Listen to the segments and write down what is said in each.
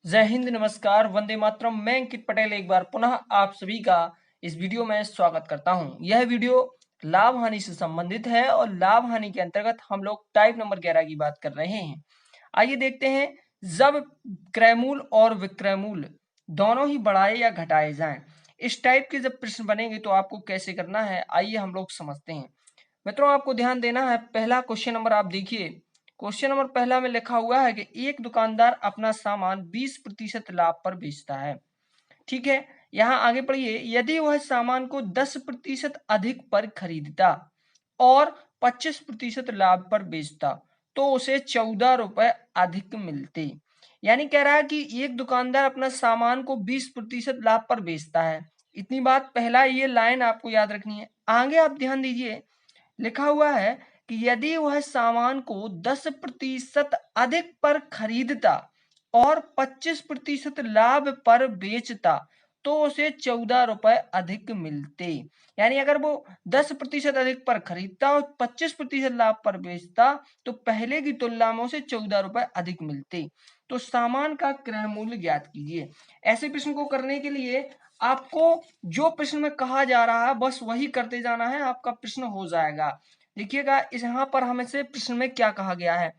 जय हिंद, नमस्कार, वंदे मातरम। मैं अंकित पटेल एक बार पुनः आप सभी का इस वीडियो में स्वागत करता हूं। यह वीडियो लाभ हानि से संबंधित है और लाभ हानि के अंतर्गत हम लोग टाइप नंबर 11 की बात कर रहे हैं। आइए देखते हैं, जब क्रयमूल और विक्रयमूल दोनों ही बढ़ाए या घटाए जाएं, इस टाइप के जब प्रश्न बनेंगे तो आपको कैसे करना है, आइए हम लोग समझते हैं। मित्रों, आपको ध्यान देना है। पहला क्वेश्चन नंबर आप देखिए। क्वेश्चन नंबर पहला में लिखा हुआ है कि एक दुकानदार अपना सामान 20% लाभ पर बेचता है। ठीक है, यहाँ आगे पढ़िए। यदि वह सामान को 10% अधिक पर खरीदता और 25% लाभ पर बेचता तो उसे 14 रुपए अधिक मिलते। यानी कह रहा है कि एक दुकानदार अपना सामान को 20% लाभ पर बेचता है। इतनी बात पहला ये लाइन आपको याद रखनी है। आगे आप ध्यान दीजिए, लिखा हुआ है कि यदि वह सामान को 10% अधिक पर खरीदता और 25% लाभ पर बेचता तो उसे 14 रुपए अधिक मिलते। यानी अगर वो 10% अधिक पर खरीदता और 25% लाभ पर बेचता तो पहले की तुलना में उसे 14 रुपए अधिक मिलते। तो सामान का क्रय मूल्य ज्ञात कीजिए। ऐसे प्रश्न को करने के लिए आपको जो प्रश्न में कहा जा रहा है बस वही करते जाना है, आपका प्रश्न हो जाएगा। देखिएगा, इस यहाँ पर हमसे प्रश्न में क्या कहा गया है।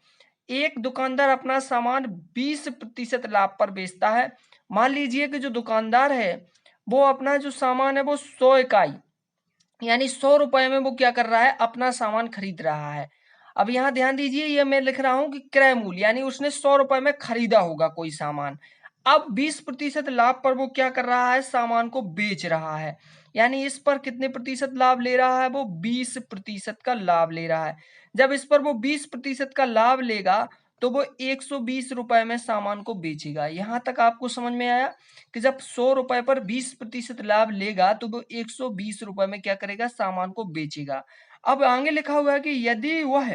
एक दुकानदार अपना सामान 20% लाभ पर बेचता है। मान लीजिए कि जो दुकानदार है वो अपना जो सामान है वो 100 इकाई यानी 100 रुपए में वो क्या कर रहा है, अपना सामान खरीद रहा है। अब यहाँ ध्यान दीजिए, ये मैं लिख रहा हूं कि क्रय मूल्य, यानी उसने 100 रुपए में खरीदा होगा कोई सामान। अब 20% लाभ पर वो क्या कर रहा है, सामान को बेच रहा है। यानी इस पर कितने प्रतिशत लाभ ले रहा है, वो 20% का लाभ ले रहा है। जब इस पर वो 20% का लाभ लेगा तो वो 120 रुपए में सामान को बेचेगा। यहां तक आपको समझ में आया कि जब 100 रुपए पर 20% लाभ लेगा तो वो 120 रुपए में क्या करेगा, सामान को बेचेगा। अब आगे लिखा हुआ है कि यदि वह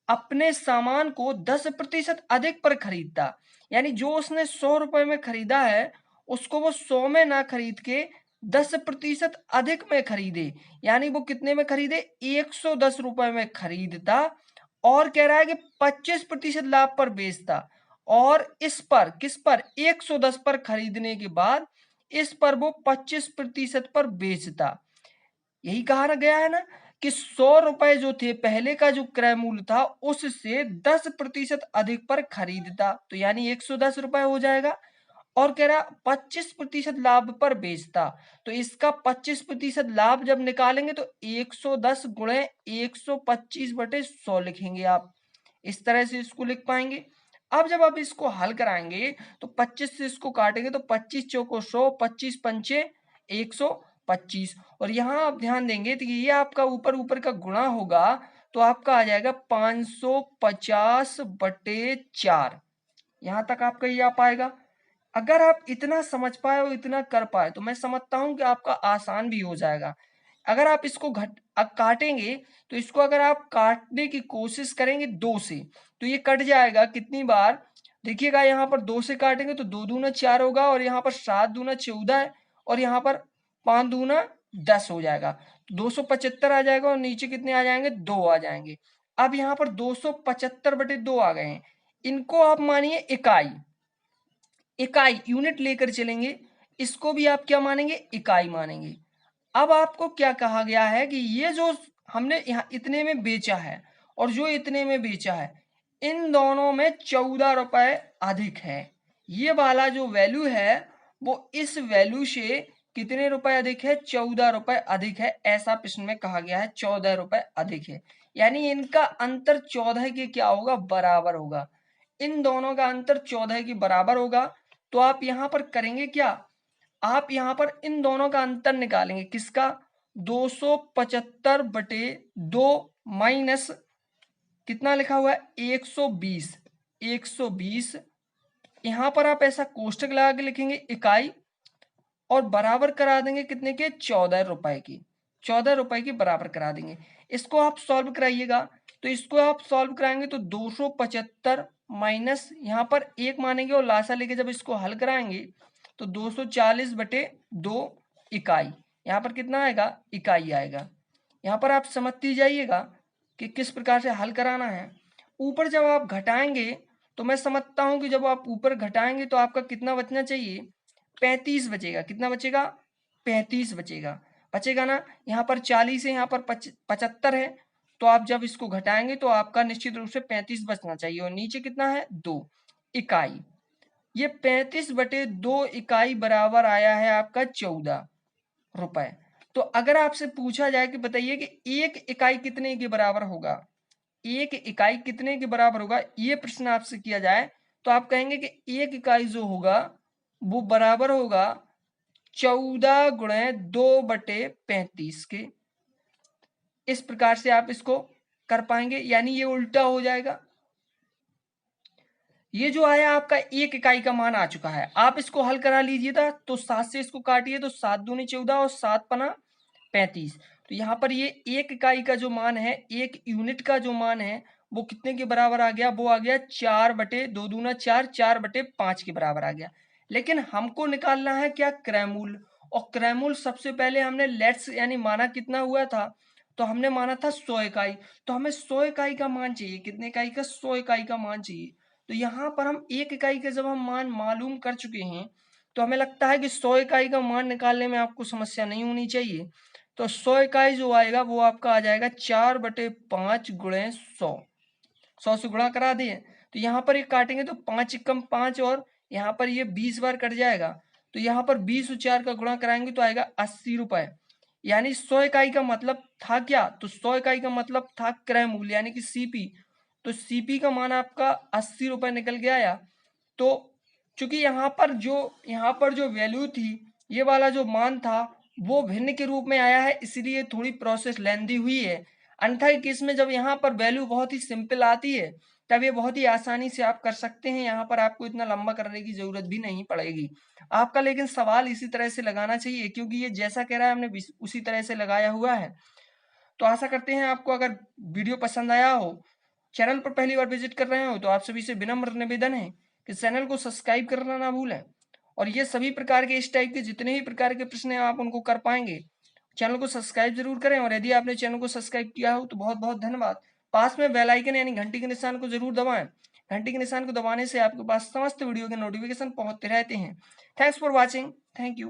अपने सामान को 10% अधिक पर खरीदता, यानी जो उसने 100 रुपए में खरीदा है उसको वो 100 में ना खरीद के 10% अधिक में खरीदे, यानी वो कितने में खरीदे, 110 रुपए में खरीदता और कह रहा है कि 25% लाभ पर बेचता और इस पर किस पर, 110 पर खरीदने के बाद इस पर वो 25% पर बेचता। यही कहा गया है ना कि 100 रुपए जो थे पहले का जो क्रय मूल्य था उससे 10% अधिक पर खरीदता, तो यानी 110 रुपए हो जाएगा। और कह रहा 25% लाभ पर बेचता, तो इसका 25% लाभ जब निकालेंगे तो 110 गुणे 125 बटे 100 लिखेंगे आप। इस तरह से इसको लिख पाएंगे। अब जब आप इसको हल कराएंगे तो 25 से इसको काटेंगे तो 25 चौको 100, 25 पंचे 125। और यहाँ आप ध्यान देंगे तो ये आपका ऊपर ऊपर का गुणा होगा तो आपका आ जाएगा 550 बटे 4। यहां तक आपका ये आ पाएगा। अगर आप इतना समझ पाए और इतना कर पाए तो मैं समझता हूं कि आपका आसान भी हो जाएगा। अगर आप इसको काटेंगे तो इसको अगर आप काटने की कोशिश करेंगे 2 से तो ये कट जाएगा कितनी बार, देखिएगा यहाँ पर 2 से काटेंगे तो 2 दूना 4 होगा और यहाँ पर 7 दूना 14 है और यहाँ पर 5 दूना 10 हो जाएगा, तो 275 आ जाएगा और नीचे कितने आ जाएंगे, 2 आ जाएंगे। अब यहाँ पर 275 बटे 2 आ गए हैं, इनको आप मानिए इकाई, इकाई यूनिट लेकर चलेंगे, इसको भी आप क्या मानेंगे, इकाई मानेंगे। अब आपको क्या कहा गया है कि ये जो हमने यहाँ इतने में बेचा है और जो इतने में बेचा है इन दोनों में 14 रुपए अधिक है। ये वाला जो वैल्यू है वो इस वैल्यू से कितने रुपए अधिक है, 14 रुपए अधिक है। ऐसा प्रश्न में कहा गया है 14 रुपए अधिक है, यानी इनका अंतर 14 के क्या होगा, बराबर होगा। इन दोनों का अंतर 14 के बराबर होगा। तो आप यहां पर करेंगे क्या, आप यहां पर इन दोनों का अंतर निकालेंगे, किसका, 275 बटे 2 माइनस कितना लिखा हुआ है, 120, 120। यहां पर आप ऐसा कोष्टक लगा के लिखेंगे इकाई और बराबर करा देंगे कितने के, 14 रुपए की, 14 रुपए की बराबर करा देंगे। इसको आप सॉल्व कराइएगा, तो इसको आप सॉल्व कराएंगे तो 275 माइनस यहाँ पर 1 मानेंगे और लासा लेके जब इसको हल कराएंगे तो 240 बटे 2 इकाई, यहाँ पर कितना आएगा, इकाई आएगा। यहाँ पर आप समझती जाइएगा कि किस प्रकार से हल कराना है। ऊपर जब आप घटाएंगे तो मैं समझता हूं कि जब आप ऊपर घटाएंगे तो आपका कितना बचना चाहिए, 35 बचेगा। कितना बचेगा, 35 बचेगा। बचेगा ना। यहाँ पर 40 है, यहाँ पर 75 है, तो आप जब इसको घटाएंगे तो आपका निश्चित रूप से 35 बचना चाहिए। और नीचे कितना है, 2 इकाई। ये 35/2 इकाई बराबर आया है आपका 14 रुपए। तो अगर आपसे पूछा जाए कि बताइए कि एक इकाई कितने के बराबर होगा, एक इकाई कितने के बराबर होगा, ये प्रश्न आपसे किया जाए तो आप कहेंगे कि एक इकाई जो होगा वो बराबर होगा 14 गुणे 2/35 के। इस प्रकार से आप इसको कर पाएंगे, यानी ये उल्टा हो जाएगा। ये जो आया आपका एक इकाई का मान आ चुका है, आप इसको हल करा लीजिए था। तो 7 से इसको काटिए तो 7 दूनी 14 और 7 पना 35। तो यहाँ पर ये एक इकाई का जो मान है, एक यूनिट का जो मान है, वो कितने के बराबर आ गया, वो आ गया 4/2 दूना 4, 4/5 के बराबर आ गया। लेकिन हमको निकालना है क्या, क्रयमूल्य। और क्रयमूल्य सबसे पहले हमने लेट्स यानी माना कितना हुआ था, तो हमने माना था 100 इकाई। तो हमें 100 इकाई का मान चाहिए, कितने इकाई का, 100 इकाई का मान चाहिए। तो यहाँ पर हम एक इकाई का जब हम मान मालूम कर चुके हैं, तो हमें लगता है कि 100 इकाई का मान निकालने में आपको समस्या नहीं होनी चाहिए। तो 100 इकाई जो आएगा वो आपका आ जाएगा 4/5 गुणे 100। 100 से गुणा करा दिए, तो यहाँ पर ये काटेंगे तो 5 एकम 5 और यहाँ पर ये 20 बार कट जाएगा। तो यहाँ पर 20 और 4 का गुणा कराएंगे तो आएगा 80 रुपए। यानी 100 इकाई का मतलब था क्या, तो 100 इकाई का मतलब था क्रय मूल्य यानी कि सीपी। तो सीपी का मान आपका 80 रुपए निकल के आया। तो चूंकि यहाँ पर जो वैल्यू थी, ये वाला जो मान था वो भिन्न के रूप में आया है, इसलिए थोड़ी प्रोसेस लेंदी हुई है। अन्यथा केस में जब यहाँ पर वैल्यू बहुत ही सिंपल आती है तब ये बहुत ही आसानी से आप कर सकते हैं। यहाँ पर आपको इतना लंबा करने की जरूरत भी नहीं पड़ेगी आपका। लेकिन सवाल इसी तरह से लगाना चाहिए, क्योंकि ये जैसा कह रहा है हमने उसी तरह से लगाया हुआ है। तो आशा करते हैं आपको अगर वीडियो पसंद आया हो, चैनल पर पहली बार विजिट कर रहे हो तो आप सभी से विनम्र निवेदन है कि चैनल को सब्सक्राइब करना ना भूलें। और ये सभी प्रकार के इस टाइप के जितने भी प्रकार के प्रश्न हैं आप उनको कर पाएंगे। चैनल को सब्सक्राइब जरूर करें, और यदि आपने चैनल को सब्सक्राइब किया हो तो बहुत बहुत धन्यवाद। पास में बेल आइकन यानी घंटी के निशान को जरूर दबाएं। घंटी के निशान को दबाने से आपके पास समस्त वीडियो के नोटिफिकेशन पहुंचते रहते हैं। Thanks for watching. Thank you.